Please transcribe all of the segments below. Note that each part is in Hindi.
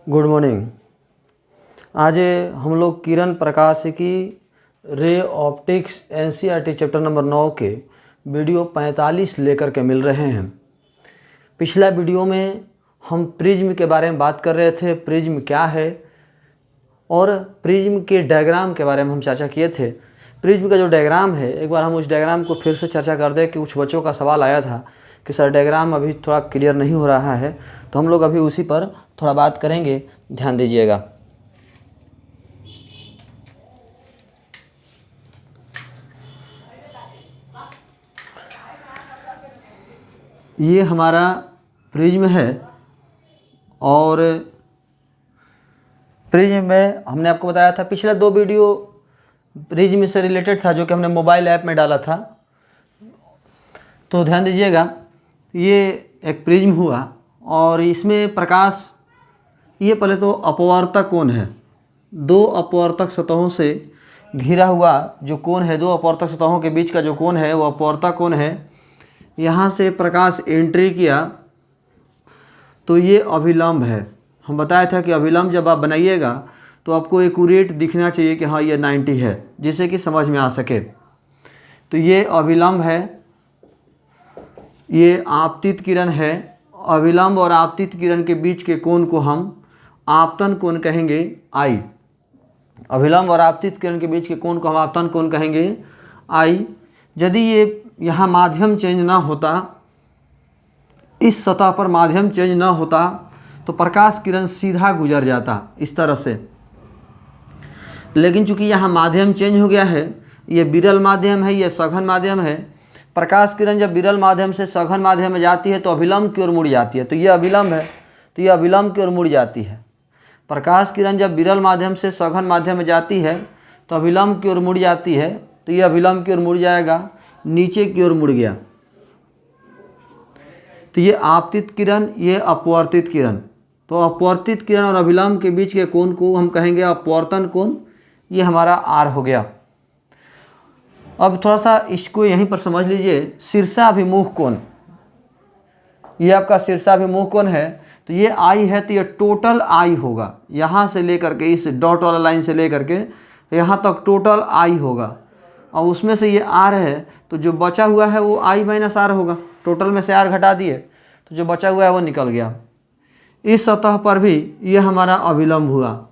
Good morning. आज हम लोग किरण प्रकाश की ray optics NCERT chapter number 9 के वीडियो 45 लेकर के मिल रहे हैं। पिछला वीडियो में हम प्रिज्म के बारे में बात कर रहे थे, प्रिज्म क्या है और प्रिज्म के डायग्राम के बारे में हम चर्चा किए थे। प्रिज्म का जो डायग्राम है, एक बार हम उस डायग्राम को फिर से चर्चा कर दें कि कुछ बच्चों का सवाल आया था कि सर डायग्राम अभी थोड़ा क्लियर नहीं हो रहा है, तो हम लोग अभी उसी पर थोड़ा बात करेंगे, ध्यान दीजिएगा। ये हमारा प्रिज्म है और प्रिज्म में हमने आपको बताया था, पिछला 2 वीडियो प्रिज्म से रिलेटेड था जो कि हमने मोबाइल ऐप में डाला था, तो ध्यान दीजिएगा। ये एक प्रिज्म हुआ और इसमें प्रकाश, ये पहले तो अपवर्तक कोण है, 2 अपवर्तक सतहों से घिरा हुआ जो कोण है, 2 अपवर्तक सतहों के बीच का जो कोण है वो अपवर्तक कोण है। यहाँ से प्रकाश एंट्री किया तो ये अभिलंब है। हम बताया था कि अभिलंब जब आप बनाइएगा तो आपको एक्यूरेट दिखना चाहिए कि हाँ ये 90 है, जिससे कि समझ में आ सके। तो ये अभिलंब है, ये आपतित किरण है। अभिलंब और आपतित किरण के बीच के कोण को हम आपतन कोण कहेंगे, आई। अभिलंब और आपतित किरण के बीच के कोण को हम आपतन कोण कहेंगे, आई। यदि ये यहाँ माध्यम चेंज ना होता, इस सतह पर माध्यम चेंज ना होता तो प्रकाश किरण सीधा गुजर जाता इस तरह से। लेकिन चूंकि यहाँ माध्यम चेंज हो गया है, ये विरल माध्यम है, ये सघन माध्यम है। प्रकाश किरण जब विरल माध्यम से सघन माध्यम में जाती है तो अभिलंब की ओर मुड़ जाती है, तो ये अभिलंब है, तो ये अभिलंब की ओर मुड़ जाती है। प्रकाश किरण जब विरल माध्यम से सघन माध्यम में जाती है तो अभिलंब की ओर मुड़ जाती है, तो ये अभिलंब की ओर मुड़ जाएगा, नीचे की ओर मुड़ गया। तो ये आपतित किरण, ये अपवर्तित किरण। तो अपवर्तित किरण और अभिलंब के बीच के कोण को हम कहेंगे अपवर्तन कोण। ये हमारा आर हो गया। अब थोड़ा सा इसको यहीं पर समझ लीजिए, शीर्षाभिमुख कोण, ये आपका शीर्षाभिमुख कोण है। तो ये आई है, तो ये टोटल आई होगा, यहाँ से लेकर के इस डॉट वाला लाइन से लेकर के यहाँ तक टोटल आई होगा। और उसमें से ये आर है, तो जो बचा हुआ है वो आई माइनस आर होगा। टोटल में से आर घटा दिए तो जो बचा हुआ है वो निकल गया। इस सतह पर भी ये हमारा अभिलंब हुआ,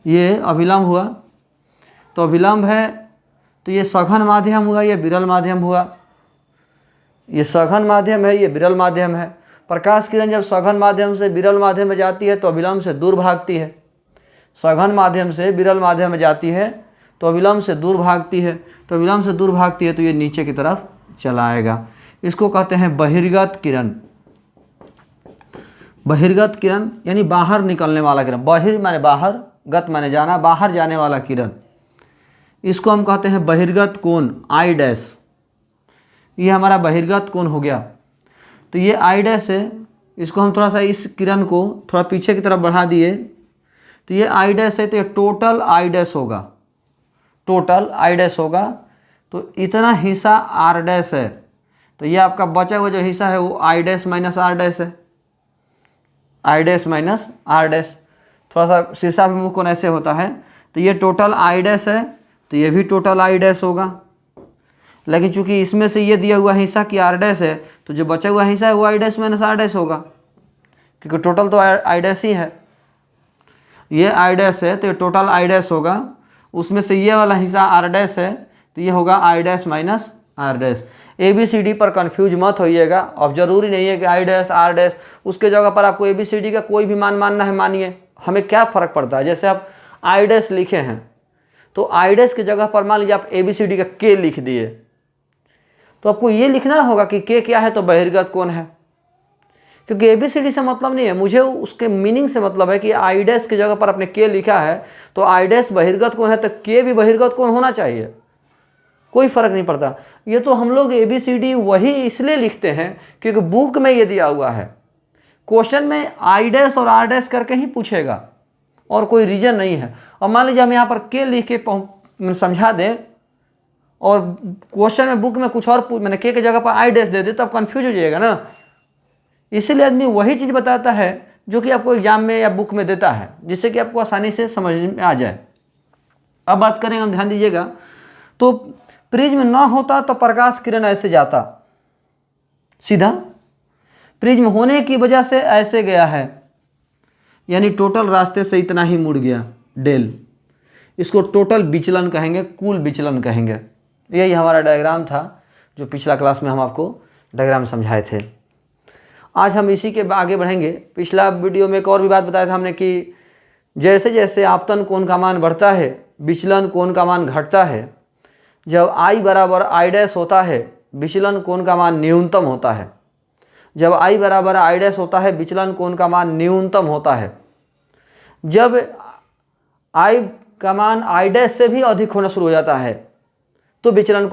ये अभिलंब हुआ। तो अभिलंब है तो ये सघन माध्यम हुआ, ये विरल माध्यम हुआ। ये सघन माध्यम है, ये विरल माध्यम है। प्रकाश किरण जब सघन माध्यम से विरल माध्यम में जाती है तो अभिलंब से दूर भागती है। सघन माध्यम से विरल माध्यम में जाती है तो अभिलंब से दूर भागती है। तो अभिलंब से दूर भागती है तो ये नीचे की तरफ चला आएगा। इसको कहते हैं बहिर्गत किरण। बहिर्गत किरण यानी बाहर निकलने वाला किरण। बहिर माने बाहर, गत माने जाना, बाहर जाने वाला किरण। इसको हम कहते हैं बहिर्गत कोण, आई डैश। ये हमारा बहिर्गत कोण हो गया। तो ये आई डैश है, इसको हम थोड़ा सा इस किरण को थोड़ा पीछे की तरफ बढ़ा दिए तो ये आई डैश है, तो ये टोटल आई डैश होगा, टोटल आई डैश होगा। तो इतना हिस्सा आर डैश है, तो ये आपका बचा हुआ जो हिस्सा है वो I dash minus are dash है, I dash minus are dash. थोड़ा सा शीर्षाभिमुख कोण ऐसे होता है। तो ये टोटल आई डैश है, तो ये भी टोटल आई डैश होगा। लेकिन चूंकि इसमें से ये दिया हुआ हिस्सा कि आर डैश है, तो जो बचा हुआ हिस्सा है वो I dash minus are dash होगा, क्योंकि टोटल तो आई डैश ही है। ये आई डैश है तो ये टोटल आई डैश होगा। उसमें से ये वाला हिस्सा आर डैश है, तो ये होगा I dash minus are dash. ABCD पर कंफ्यूज मत होइएगा। अब जरूरी नहीं है कि आई डैश आर डैश, उसके जगह पर आपको ABCD का कोई भी मान मानना है, मानिए, हमें क्या फ़र्क पड़ता है। जैसे आप आई डैश लिखे हैं तो आई डैश की जगह पर मान लीजिए आप ABCD का K लिख दिए, तो आपको ये लिखना होगा कि K क्या है, तो बहिर्गत कोण है। क्योंकि ABCD से मतलब नहीं है, मुझे उसके मीनिंग से मतलब है कि आई डैश की जगह पर आपने K लिखा है तो आई डैश बहिर्गत कोण है, तो K भी बहिर्गत कोण होना चाहिए, कोई फर्क नहीं पड़ता। ये तो हम लोग ABCD वही इसलिए लिखते हैं क्योंकि बुक में ये दिया हुआ है। क्वेश्चन में आई डैश और आर डैश करके ही पूछेगा और कोई रीजन नहीं है। अब मान लीजिए हम यहाँ पर K लिख के समझा दें और क्वेश्चन में बुक में कुछ और मैंने K की जगह पर आई डैश दे दे, तो आप कन्फ्यूज हो जाइएगा ना। इसीलिए आदमी वही चीज़ बताता है जो कि आपको एग्जाम में या बुक में देता है, जिससे कि आपको आसानी से समझ में आ जाए। अब बात करें हम, ध्यान दीजिएगा, तो प्रिज्म ना होता तो प्रकाश किरण ऐसे जाता, सीधा। प्रिज्म होने की वजह से ऐसे गया है, यानी टोटल रास्ते से इतना ही मुड़ गया डेल। इसको टोटल विचलन कहेंगे, कुल विचलन कहेंगे। यही हमारा डायग्राम था जो पिछला क्लास में हम आपको डायग्राम समझाए थे। आज हम इसी के आगे बढ़ेंगे। पिछला वीडियो में एक और भी बात बताया था हमने कि जैसे जैसे आपतन कोण का मान बढ़ता है, विचलन कोण का मान घटता है। जब I बराबर I डैश होता है, विचलन कोण का मान न्यूनतम होता है। जब I बराबर I डैश होता है, विचलन कोण का मान न्यूनतम होता है। जब I का मान I डैश से भी अधिक होना शुरू हो जाता है, तो विचलन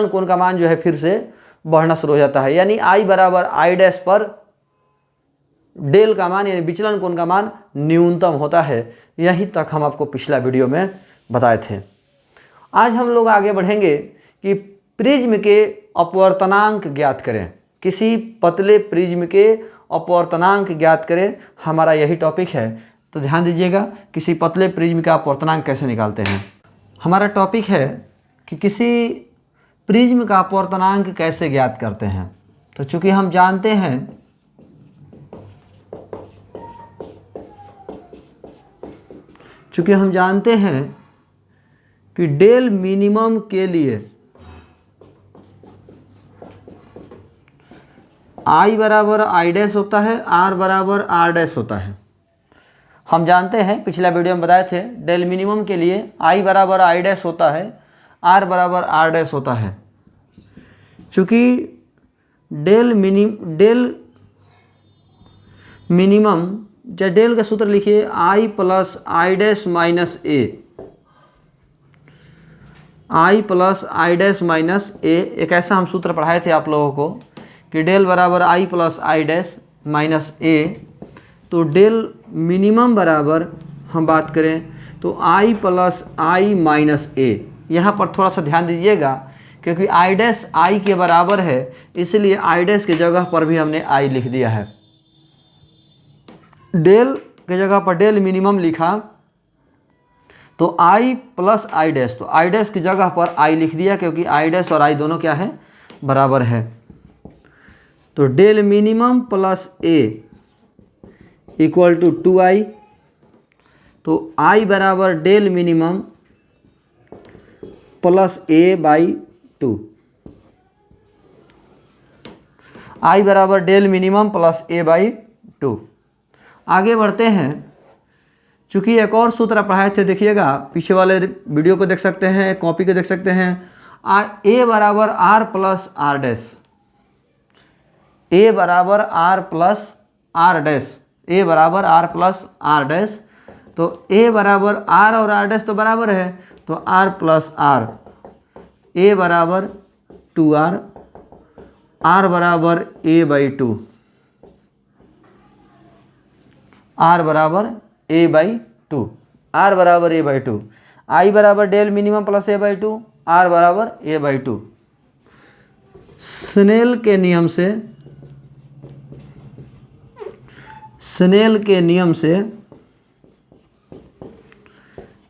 कोण का मान जो है फिर से बढ़ना शुरू हो जाता है। यानी I बराबर I डैश पर डेल का मान यानी विचलन कोण का मान न्यूनतम होता है। यही तक हम आपको पिछला वीडियो में बताए थे। आज हम लोग आगे बढ़ेंगे कि प्रिज्म के अपवर्तनांक ज्ञात करें, किसी पतले प्रिज्म के अपवर्तनांक ज्ञात करें, हमारा यही टॉपिक है। तो ध्यान दीजिएगा, किसी पतले प्रिज्म का अपवर्तनांक कैसे निकालते हैं। हमारा टॉपिक है कि किसी प्रिज्म का अपवर्तनांक कैसे ज्ञात करते हैं। तो चूंकि हम जानते हैं कि डेल मिनिमम के लिए I बराबर I डैश होता है, R बराबर R डैश होता है। हम जानते हैं, पिछला वीडियो में बताए थे, डेल मिनिमम के लिए I बराबर I डैश होता है, R बराबर R डैश होता है। चूँकि डेल मिनिमम या डेल का सूत्र लिखिए I plus I dash minus A, I plus I dash minus A। एक ऐसा हम सूत्र पढ़ाए थे आप लोगों को कि डेल बराबर I plus I dash minus A। तो डेल मिनिमम बराबर हम बात करें तो I plus I minus A। यहाँ पर थोड़ा सा ध्यान दीजिएगा, क्योंकि I डैश I के बराबर है, इसलिए I डैश की जगह पर भी हमने I लिख दिया है। डेल की जगह पर डेल मिनिमम लिखा तो I प्लस I डैश, तो I डैश की जगह पर I लिख दिया, क्योंकि I डैश और I दोनों क्या है, बराबर है। तो del minimum plus A equal to 2I। तो I बराबर del minimum plus A by 2, I बराबर del minimum plus A by 2। आगे बढ़ते हैं। चूँकि एक और सूत्र पढ़ाए थे, देखिएगा, पीछे वाले वीडियो को देख सकते हैं, कॉपी को देख सकते हैं। A बराबर R plus R dash, A बराबर R plus R dash, A बराबर R प्लस R डैश। तो A बराबर R और R डैश तो बराबर है, तो R प्लस R, A बराबर 2R, R बराबर A बाई 2, R बराबर A बाई 2, R बराबर A बाई 2। I बराबर del minimum plus A by 2, R बराबर A बाई 2। स्नेल के नियम से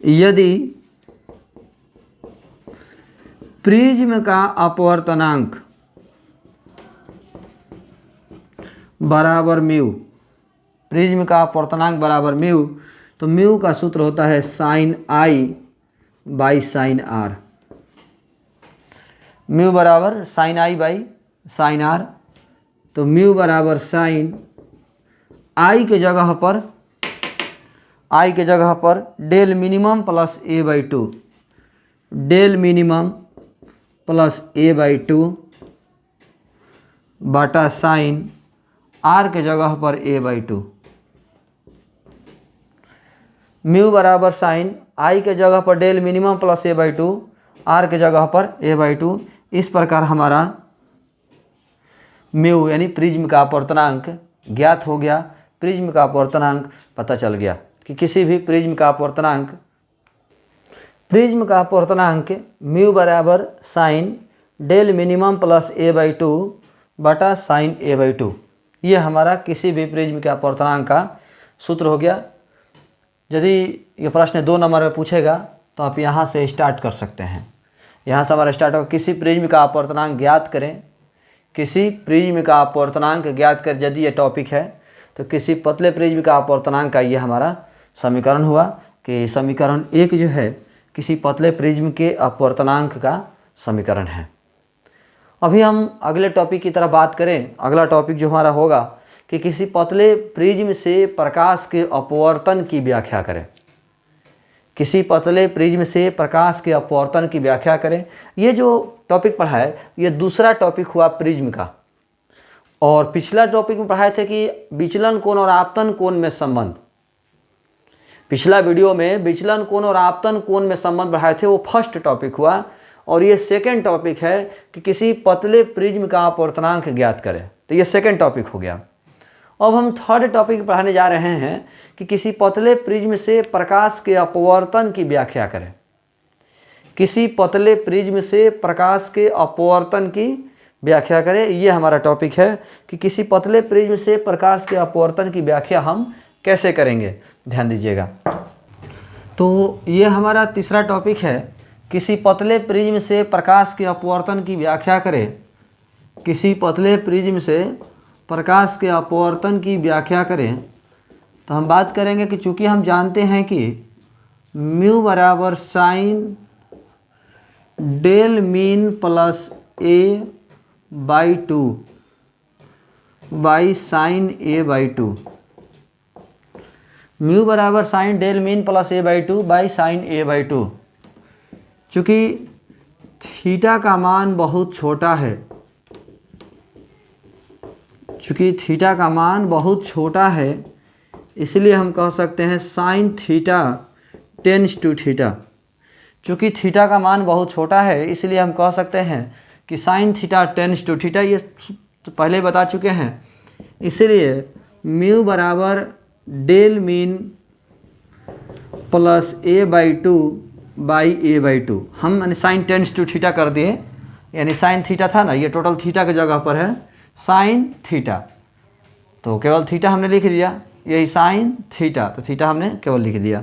यदि प्रिज्म का अपवर्तनांक बराबर म्यू, प्रिज्म का अपवर्तनांक बराबर म्यू, तो म्यू का सूत्र होता है sine I by sine R। Mu बराबर sine I by sine R। तो म्यू बराबर साइन I के जगह पर del minimum plus A by 2, del minimum plus A by 2 बाटा साइन R के जगह पर A बाई 2। म्यू बराबर साइन I के जगह पर del minimum plus A by 2, R के जगह पर A बाई 2। इस प्रकार हमारा म्यू यानी प्रिज्म का अपवर्तनांक ज्ञात हो गया। प्रिज्म का अपवर्तनांक पता चल गया कि किसी भी प्रिज्म का अपवर्तनांक म्यू बराबर sine del minimum plus A by 2 बटा साइन A बाई 2। ये हमारा किसी भी प्रिज्म के अपवर्तनांक का सूत्र हो गया। यदि ये प्रश्न 2 नंबर में पूछेगा तो आप यहाँ से स्टार्ट कर सकते हैं। यहाँ से हमारा स्टार्ट होगा, किसी प्रिज्म का अपवर्तनांक ज्ञात करें। किसी प्रिज्म का अपवर्तनांक ज्ञात कर, यदि ये टॉपिक है तो किसी पतले प्रिज्म का अपवर्तनांक का ये हमारा समीकरण हुआ कि समीकरण 1 जो है किसी पतले प्रिज्म के अपवर्तनांक का समीकरण है। अभी हम अगले टॉपिक की तरफ बात करें। अगला टॉपिक जो हमारा होगा कि किसी पतले प्रिज्म से प्रकाश के अपवर्तन की व्याख्या करें। किसी पतले प्रिज्म से प्रकाश के अपवर्तन की व्याख्या करें। ये जो टॉपिक पढ़ा है ये दूसरा टॉपिक हुआ प्रिज्म का। और पिछला टॉपिक में पढ़ाए थे कि विचलन कोण और आपतन कोण में संबंध। पिछला वीडियो में विचलन कोण और आपतन कोण में संबंध पढ़ाए थे, वो फर्स्ट टॉपिक हुआ। और ये सेकंड टॉपिक है कि किसी पतले प्रिज्म का अपवर्तनांक ज्ञात करें, तो ये सेकंड टॉपिक हो गया। अब हम थर्ड टॉपिक पढ़ाने जा रहे हैं कि किसी पतले प्रिज्म से प्रकाश के अपवर्तन की व्याख्या करें। किसी पतले प्रिज्म से प्रकाश के अपवर्तन की व्याख्या करें, ये हमारा टॉपिक है कि किसी पतले प्रिज्म से प्रकाश के अपवर्तन की व्याख्या हम कैसे करेंगे, ध्यान दीजिएगा। तो ये हमारा तीसरा टॉपिक है, किसी पतले प्रिज्म से प्रकाश के अपवर्तन की व्याख्या करें। किसी पतले प्रिज्म से प्रकाश के अपवर्तन की व्याख्या करें, तो हम बात करेंगे कि चूंकि हम जानते हैं कि म्यू बराबर sine del mean plus A by 2 by sine A by 2। Mu बराबर sine del mean plus A by 2 by sine A by 2। चूँकि थीटा का मान बहुत छोटा है, चूँकि थीटा का मान बहुत छोटा है, इसलिए हम कह सकते हैं sine theta tends to theta. चूँकि थीटा का मान बहुत छोटा है इसलिए हम कह सकते हैं कि sine theta tends to theta, ये तो पहले बता चुके हैं। इसलिए म्यू बराबर del mean plus A by 2 by A by 2। हम यानी साइन टेंस टू थीटा कर दिए, यानी साइन थीटा था ना, ये टोटल थीटा की जगह पर है साइन थीटा, तो केवल थीटा हमने लिख दिया, यही साइन थीटा, तो थीटा हमने केवल लिख दिया।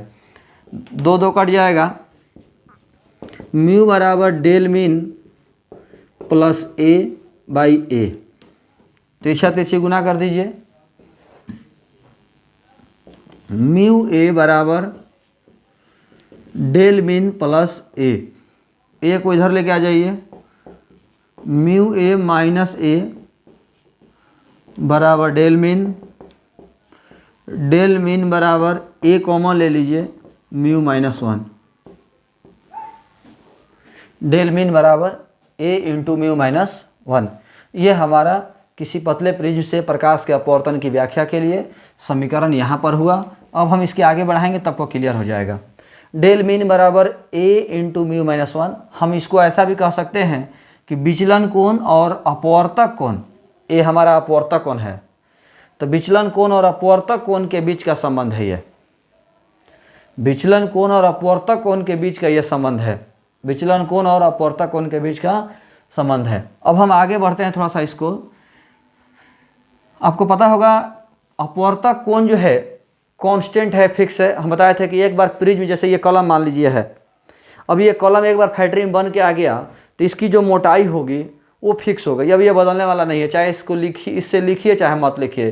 2 कट जाएगा। म्यू बराबर del mean plus A by A, तिरछा तिरछी गुना कर दीजिए। म्यू ए बराबर डेल मीन प्लस ए को इधर लेके आ जाइए। म्यू ए माइनस ए बराबर डेल मीन बराबर ए कॉमन ले लीजिए, म्यू माइनस 1। डेल मीन बराबर ए इंटू म्यू माइनस 1। ये हमारा किसी पतले प्रिज्म से प्रकाश के अपवर्तन की व्याख्या के लिए समीकरण यहाँ पर हुआ। अब हम इसके आगे बढ़ाएंगे तब को क्लियर हो जाएगा। डेल मीन बराबर ए इंटू म्यू माइनस 1। हम इसको ऐसा भी कह सकते हैं कि विचलन कोण और अपवर्तक कोण, ये हमारा अपवर्तक कोण है, तो विचलन कोण और अपवर्तक कोण के बीच का संबंध है ये। विचलन कोण और अपवर्तक कोण के बीच का ये संबंध है, विचलन कोण और अपवर्तक कोण के बीच का संबंध है। अब हम आगे बढ़ते हैं थोड़ा सा। इसको आपको पता होगा अपवर्तक कोण जो है कांस्टेंट है, फिक्स है। हम बताए थे कि एक बार प्रिज्म, जैसे ये कॉलम मान लीजिए है, अब ये कॉलम एक बार फैक्ट्री में बन के आ गया तो इसकी जो मोटाई होगी वो फिक्स हो गई। अब ये बदलने वाला नहीं है, चाहे इसको लिखिए, इससे लिखिए चाहे मत लिखिए,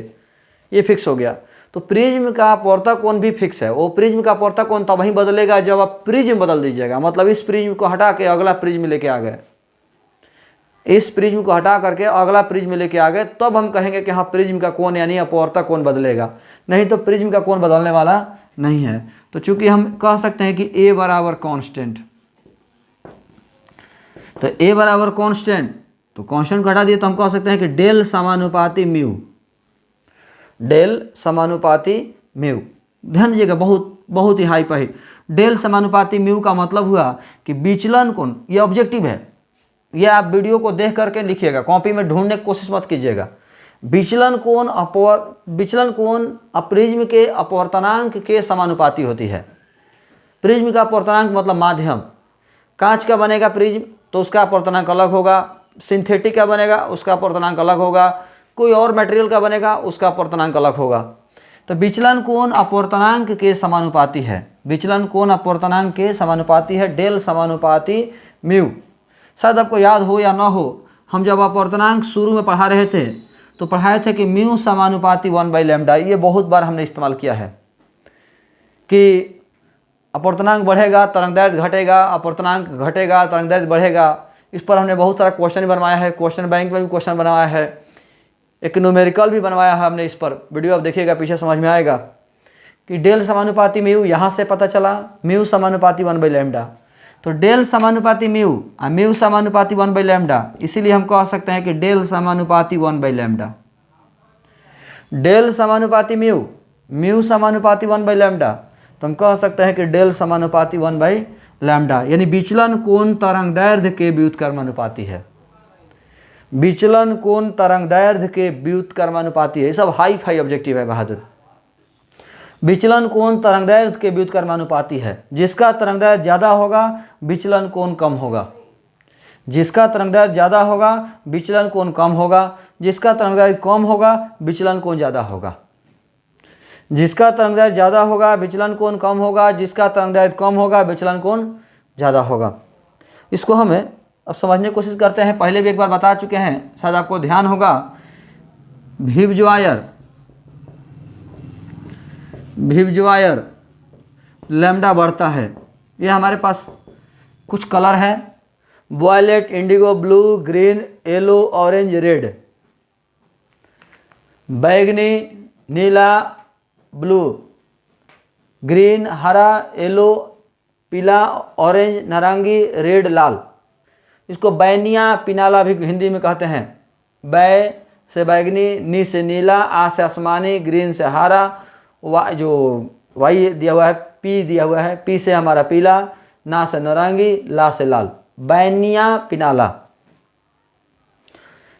ये फिक्स हो गया। तो प्रिज्म का अपवर्तक कोण भी फिक्स है। वो प्रिज्म का अपवर्तक कोण तब ही बदलेगा जब आप प्रिज्म बदल दीजिएगा। मतलब इस प्रिज्म को हटा के अगला प्रिज्म लेके आ गए, इस प्रिज्म को हटा करके अगला प्रिज्म लेके आ गए, तब हम कहेंगे कि हाँ प्रिज्म का कोण यानी अपवर्तक कोण बदलेगा, नहीं तो प्रिज्म का कोण बदलने वाला नहीं है। तो चूंकि हम कह सकते हैं कि ए बराबर कांस्टेंट, तो ए बराबर कांस्टेंट, तो कांस्टेंट को हटा दिए तो हम कह सकते हैं कि डेल समानुपाती म्यू, डेल समानुपाती म्यू। ध्यान दीजिएगा, बहुत ही हाई पाई। डेल समानुपाती म्यू का मतलब हुआ कि विचलन कोण, ये ऑब्जेक्टिव है, ये आप वीडियो को देख करके लिखिएगा, कॉपी में ढूंढने की कोशिश मत कीजिएगा। विचलन कोण प्रिज्म के अपवर्तनांक के समानुपाती होती है। प्रिज्म का अपवर्तनांक मतलब माध्यम, कांच का बनेगा प्रिज्म तो उसका अपवर्तनांक अलग होगा, सिंथेटिक का बनेगा उसका अपवर्तनांक अलग होगा, कोई और मटेरियल का बनेगा उसका अपवर्तनांक अलग होगा। तो विचलन कोण अपवर्तनांक के समानुपाती है। विचलन कोण अपवर्तनांक के समानुपाती है, डेल समानुपाती म्यू। शायद आपको याद हो या ना हो, हम जब अपवर्तनांक शुरू में पढ़ा रहे थे तो पढ़ाए थे कि म्यू समानुपाती 1/λ। ये बहुत बार हमने इस्तेमाल किया है कि अपवर्तनांक बढ़ेगा तरंगदैर्घ्य घटेगा, अपवर्तनांक घटेगा तरंगदैर्घ्य बढ़ेगा। इस पर हमने बहुत सारा क्वेश्चन बनवाया है, क्वेश्चन बैंक में भी क्वेश्चन बनवाया है, एक न्यूमेरिकल भी बनवाया है हमने। इस पर वीडियो आप देखिएगा, पीछे समझ में आएगा कि डेल समानुपाती म्यू यहाँ से पता चला, म्यू समानुपाती 1/λ। तो डेल समानुपाती म्यू और म्यू समानुपाती 1/λ, इसीलिए हम कह सकते हैं कि डेल समानुपाती 1/λ। डेल समानुपाती म्यू, म्यू समानुपाती 1/λ, तो हम कह सकते हैं कि डेल समानुपाती 1/λ, यानी विचलन कोण तरंगदैर्घ्य के व्युत्क्रमानुपाती है। विचलन कोण तरंगदैर्घ्य के व्युत्क्रमानुपाती है। ये सब हाई फाई ऑब्जेक्टिव है बहादुर। विचलन कोण तरंगदैर्घ्य के व्युत्क्रमानुपाती है। जिसका तरंगदैर्घ्य ज़्यादा होगा विचलन कोण कम होगा, जिसका तरंगदैर्घ्य ज़्यादा होगा विचलन कोण कम होगा, जिसका तरंगदैर्घ्य कम होगा विचलन कोण ज़्यादा होगा, जिसका तरंगदैर्घ्य ज़्यादा होगा विचलन कोण कम होगा, जिसका तरंगदैर्घ्य कम होगा विचलन कोण ज़्यादा होगा। इसको हमें अब समझने की कोशिश करते हैं। पहले भी एक बार बता चुके हैं, शायद आपको ध्यान होगा। वीबज्वायर लैम्डा बढ़ता है। ये हमारे पास कुछ कलर है, violet, indigo, blue, green, yellow, orange, red. बैगनी, नीला, ब्लू, ग्रीन, हरा, येलो, पीला, ऑरेंज, नारंगी, रेड, लाल। इसको बैनिया पिनाला भी हिंदी में कहते हैं। बै से बैगनी, नी से नीला, आ से आसमानी, ग्रीन से हरा, जो वाई दिया हुआ है, पी दिया हुआ है, पी से हमारा पीला, ना से नारंगी, ला से लाल। बैनिया पिनाला,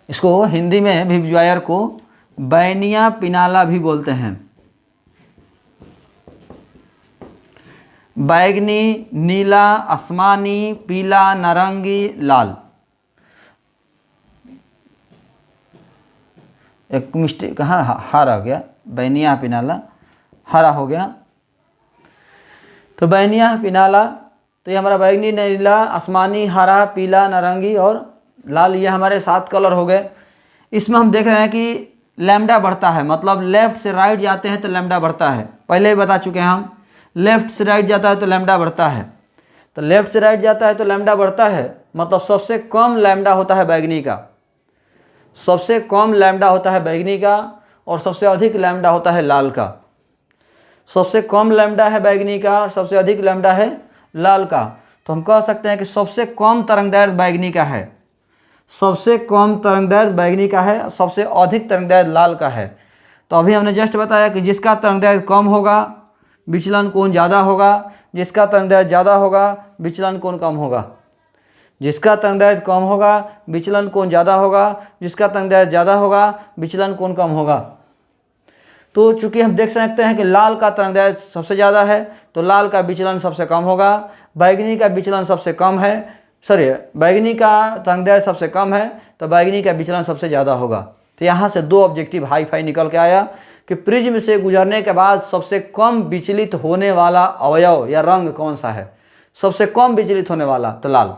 इसको हिंदी में वीबज्वायर को बैनिया पिनाला भी बोलते हैं। बैगनी, नीला, आसमानी, पीला, नारंगी, लाल। एक मिस्टेक कहाँ, हरा हो गया, बैनिया पिनाला हरा हो गया। तो बैनिया पिनाला, तो ये हमारा बैगनी, नीला, आसमानी, हरा, पीला, नारंगी और लाल, ये हमारे 7 कलर हो गए। इसमें हम देख रहे हैं कि लैम्डा बढ़ता है, मतलब लेफ्ट से राइट जाते हैं तो लैम्डा बढ़ता है। पहले ही बता चुके हैं हम, लेफ्ट से राइट जाता है तो लैम्डा बढ़ता है। तो लेफ्ट से राइट जाता है तो लैम्डा बढ़ता है, मतलब सबसे कम लैम्डा होता है बैगनी का, सबसे कम लैम्डा होता है बैगनी का, और सबसे अधिक लैम्डा होता है लाल का। सबसे कम लैम्डा है बैगनी का और सबसे अधिक लैम्डा है लाल का। तो हम कह सकते हैं कि सबसे कम तरंगदैर्घ्य बैगनी का है, सबसे कम तरंगदैर्घ्य बैगनी का है, सबसे अधिक तरंगदैर्घ्य लाल का है। तो अभी हमने जस्ट बताया कि जिसका तरंगदैर्घ्य कम होगा विचलन कोण ज़्यादा होगा, जिसका तरंगदैर्घ्य ज़्यादा होगा विचलन कोण कम होगा, जिसका तरंगदैर्घ्य कम होगा विचलन कोण ज़्यादा होगा, जिसका तरंगदैर्घ्य ज़्यादा होगा विचलन कोण कम होगा। तो चूंकि हम देख सकते हैं कि लाल का तरंगदैर्घ्य सबसे ज़्यादा है तो लाल का विचलन सबसे कम होगा, बैगनी का विचलन सबसे कम है, बैगनी का तरंगदैर्घ्य सबसे कम है तो बैगनी का विचलन सबसे ज़्यादा होगा। तो यहाँ से 2 ऑब्जेक्टिव हाई फाई निकल के आया कि प्रिज्म से गुजरने के बाद सबसे कम विचलित होने वाला अवयव या रंग कौन सा है, सबसे कम विचलित होने वाला तो लाल।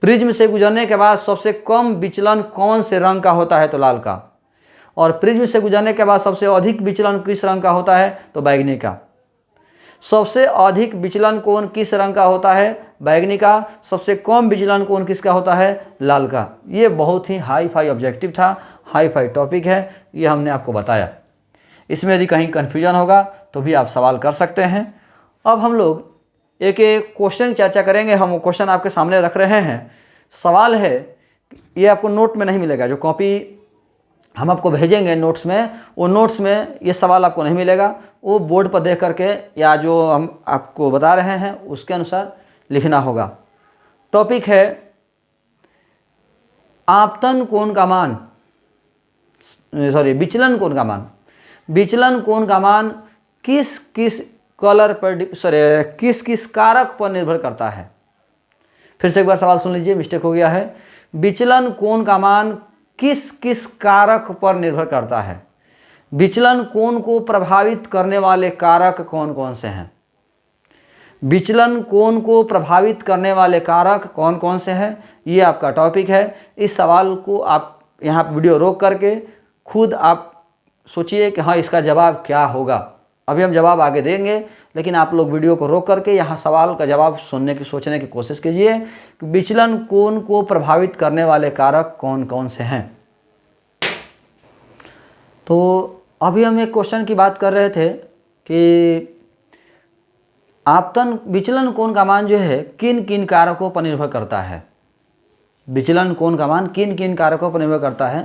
प्रिज्म से गुजरने के बाद सबसे कम विचलन कौन से रंग का होता है तो लाल का, और प्रिज्म से गुजरने के बाद सबसे अधिक विचलन किस रंग का होता है तो बैगनी का। सबसे अधिक विचलन कोण किस रंग का होता है बैगनी का, सबसे कम विचलन कोण किसका होता है लाल का। ये बहुत ही हाई फाई ऑब्जेक्टिव था, हाई फाई टॉपिक है, ये हमने आपको बताया। इसमें यदि कहीं कन्फ्यूजन होगा तो भी आप सवाल कर सकते हैं। अब हम लोग एक एक क्वेश्चन चर्चा करेंगे। हम वो क्वेश्चन आपके सामने रख रहे हैं। सवाल है, ये आपको नोट में नहीं मिलेगा, जो कॉपी हम आपको भेजेंगे नोट्स में, वो नोट्स में ये सवाल आपको नहीं मिलेगा, वो बोर्ड पर देख करके या जो हम आपको बता रहे हैं उसके अनुसार लिखना होगा। टॉपिक है आपतन कोण का मान, विचलन कोण का मान। विचलन कोण का मान किस किस कलर पर किस किस कारक पर निर्भर करता है। फिर से एक बार सवाल सुन लीजिए, मिस्टेक हो गया है। विचलन कोण का मान किस किस कारक पर निर्भर करता है। विचलन कोण को प्रभावित करने वाले कारक कौन कौन से हैं? विचलन कोण को प्रभावित करने वाले कारक कौन कौन से हैं, ये आपका टॉपिक है। इस सवाल को आप यहाँ वीडियो रोक करके खुद आप सोचिए कि हाँ इसका जवाब क्या होगा। अभी हम जवाब आगे देंगे, लेकिन आप लोग वीडियो को रोक करके यहाँ सवाल का जवाब सोचने की कोशिश कीजिए कि विचलन कोण को प्रभावित करने वाले कारक कौन कौन से हैं। तो अभी हम एक क्वेश्चन की बात कर रहे थे कि आपतन विचलन कोण का मान जो है किन किन कारकों पर निर्भर करता है। विचलन कोण का मान किन किन कारकों पर निर्भर करता है।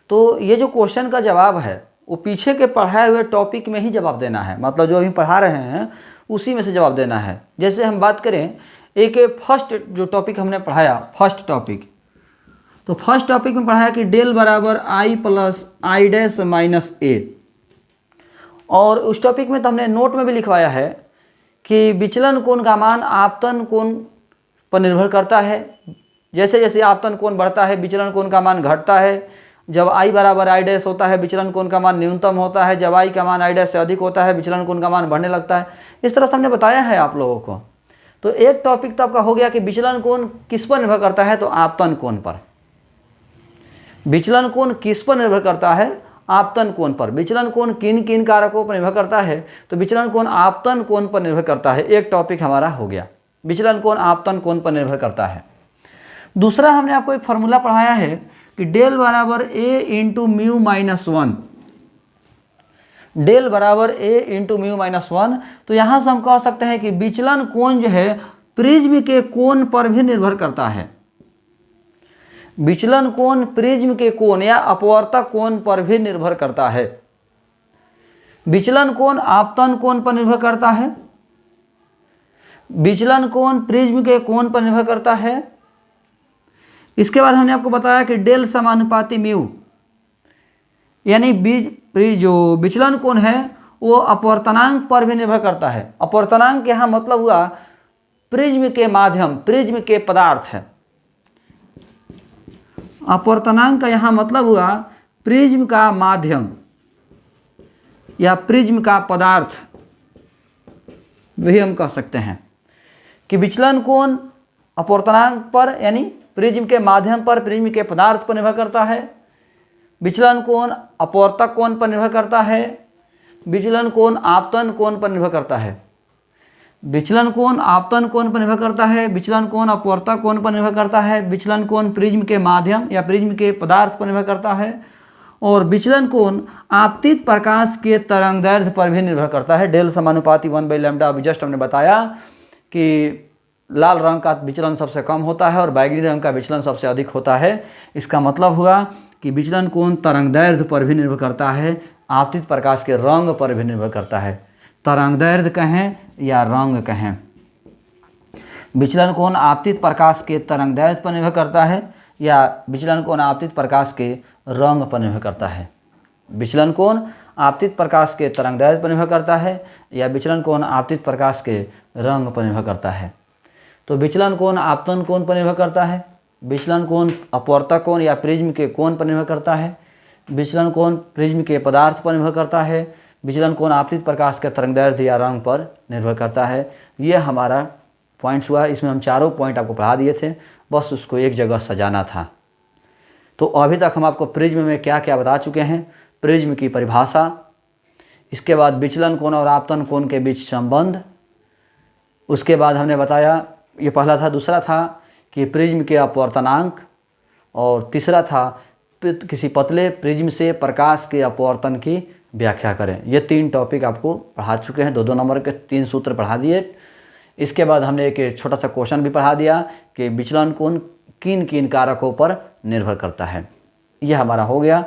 तो ये जो क्वेश्चन का जवाब है वो पीछे के पढ़ाए हुए टॉपिक में ही जवाब देना है, मतलब जो अभी पढ़ा रहे हैं उसी में से जवाब देना है। जैसे हम बात करें एक फर्स्ट जो टॉपिक हमने पढ़ाया, फर्स्ट टॉपिक, तो फर्स्ट टॉपिक में पढ़ाया कि डेल बराबर आई प्लस आई डैश माइनस ए। और उस टॉपिक में तो हमने नोट में भी लिखवाया है कि विचलन कोण का मान आपतन कोण पर निर्भर करता है। जैसे जैसे आपतन कोण बढ़ता है विचलन कोण का मान घटता है। जब आई बराबर आई डैश होता है विचलन कोण का मान न्यूनतम होता है। जब आई का मान आई डैश से अधिक होता है विचलन कोण का मान बढ़ने लगता है। इस तरह से हमने बताया है आप लोगों को। तो एक टॉपिक तो आपका हो गया कि विचलन कोण किस पर निर्भर करता है, तो आपतन कोण पर। विचलन कोण किस पर निर्भर करता है, आपतन कोण पर। विचलन कोण किन किन कारकों पर निर्भर करता है, तो विचलन कोण आपतन कोण पर निर्भर करता है। एक टॉपिक हमारा हो गया, विचलन कोण आपतन कोण पर निर्भर करता है। दूसरा हमने आपको एक फार्मूला पढ़ाया है कि डेल बराबर A into mu minus one. Del बराबर A into mu minus one. तो यहाँ से हम कह सकते हैं कि विचलन कोण जो है प्रिज्म के कोण पर भी निर्भर करता है। विचलन कोण प्रिज्म के कोण या अपवर्तक कोण पर भी निर्भर करता है। विचलन कोण आपतन कोण पर निर्भर करता है। विचलन कोण प्रिज्म के कोण पर निर्भर करता है। इसके बाद हमने आपको बताया कि डेल समानुपाती म्यू, यानी जो विचलन कोण है वो अपवर्तनांक पर भी निर्भर करता है। अपवर्तनांक यहाँ मतलब हुआ प्रिज्म के माध्यम, प्रिज्म के पदार्थ है। अपवर्तनांक का यहाँ मतलब हुआ प्रिज्म का माध्यम या प्रिज्म का पदार्थ, वही हम कह सकते हैं कि विचलन कोण अपवर्तनांक पर यानी प्रिज्म के माध्यम पर, प्रिज्म के पदार्थ पर निर्भर करता है। विचलन कोण अपवर्तक कोण पर निर्भर करता है। विचलन कोण आपतन कोण पर निर्भर करता है। विचलन कोण आपतन कोण पर निर्भर करता है। विचलन कोण अपवर्तक कोण पर निर्भर करता है। विचलन कोण प्रिज्म के माध्यम या प्रिज्म के पदार्थ पर निर्भर करता है। और विचलन कोण आपतित प्रकाश के तरंगदैर्घ्य पर भी निर्भर करता है। डेल समानुपाती 1/λ। अभी जस्ट हमने बताया कि लाल रंग का विचलन सबसे कम होता है और बैगनी रंग का विचलन सबसे अधिक होता है। इसका मतलब हुआ कि विचलन कोण तरंगदैर्घ्य पर भी निर्भर करता है, आपतित प्रकाश के रंग पर भी निर्भर करता है। तरंगदैर्घ्य कहें या रंग कहें, विचलन कोण आपतित प्रकाश के तरंगदैर्घ्य पर निर्भर करता है या विचलन कोण आपतित प्रकाश के रंग पर निर्भर करता है। विचलन कोण आपतित प्रकाश के तरंगदैर्घ्य पर निर्भर करता है या विचलन कोण आपतित प्रकाश के रंग पर निर्भर करता है। तो विचलन कोण आपतन कोण पर निर्भर करता है। विचलन कोण अपवर्तक कोण या प्रिज्म के कोण पर निर्भर करता है। विचलन कोण प्रिज्म के पदार्थ पर निर्भर करता है। विचलन कोण आपतित प्रकाश के तरंगदैर्घ्य या रंग पर निर्भर करता है। ये हमारा पॉइंट्स हुआ। इसमें हम चारों पॉइंट आपको पढ़ा दिए थे, बस उसको एक जगह सजाना था। तो अभी तक हम आपको प्रिज्म में क्या क्या बता चुके हैं। प्रिज्म की परिभाषा, इसके बाद विचलन कोण और आपतन कोण के बीच संबंध, उसके बाद हमने बताया ये पहला था। दूसरा था कि प्रिज्म के अपवर्तनांक, और तीसरा था किसी पतले प्रिज्म से प्रकाश के अपवर्तन की व्याख्या करें। ये 3 टॉपिक आपको पढ़ा चुके हैं। 2-2 नंबर के 3 सूत्र पढ़ा दिए। इसके बाद हमने एक छोटा सा क्वेश्चन भी पढ़ा दिया कि विचलन कोण किन किन कारकों पर निर्भर करता है। यह हमारा हो गया।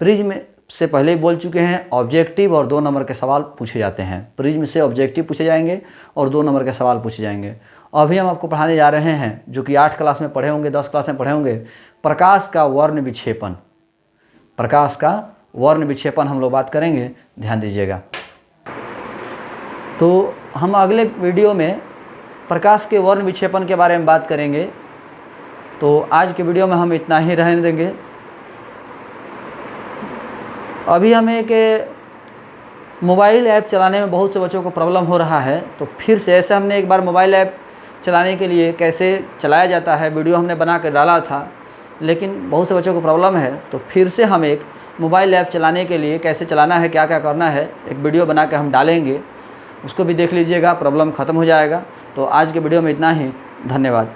प्रिज्म से पहले ही बोल चुके हैं, ऑब्जेक्टिव और 2 नंबर के सवाल पूछे जाते हैं। प्रिज्म से ऑब्जेक्टिव पूछे जाएंगे और 2 नंबर के सवाल पूछे जाएंगे। अभी हम आपको पढ़ाने जा रहे हैं, जो कि 8 क्लास में पढ़े होंगे, 10 क्लास में पढ़े होंगे, प्रकाश का वर्ण विक्षेपण। प्रकाश का वर्ण विक्षेपण हम लोग बात करेंगे, ध्यान दीजिएगा। तो हम अगले वीडियो में प्रकाश के वर्ण विक्षेपण के बारे में बात करेंगे। तो आज के वीडियो में हम इतना ही रहने देंगे। अभी हमें कि मोबाइल ऐप चलाने में बहुत से बच्चों को प्रॉब्लम हो रहा है, तो फिर से ऐसे हमने एक बार मोबाइल ऐप चलाने के लिए कैसे चलाया जाता है वीडियो हमने बना कर डाला था, लेकिन बहुत से बच्चों को प्रॉब्लम है। तो फिर से हम एक मोबाइल ऐप चलाने के लिए कैसे चलाना है, क्या क्या करना है, एक वीडियो बना के हम डालेंगे, उसको भी देख लीजिएगा, प्रॉब्लम ख़त्म हो जाएगा। तो आज के वीडियो में इतना ही, धन्यवाद।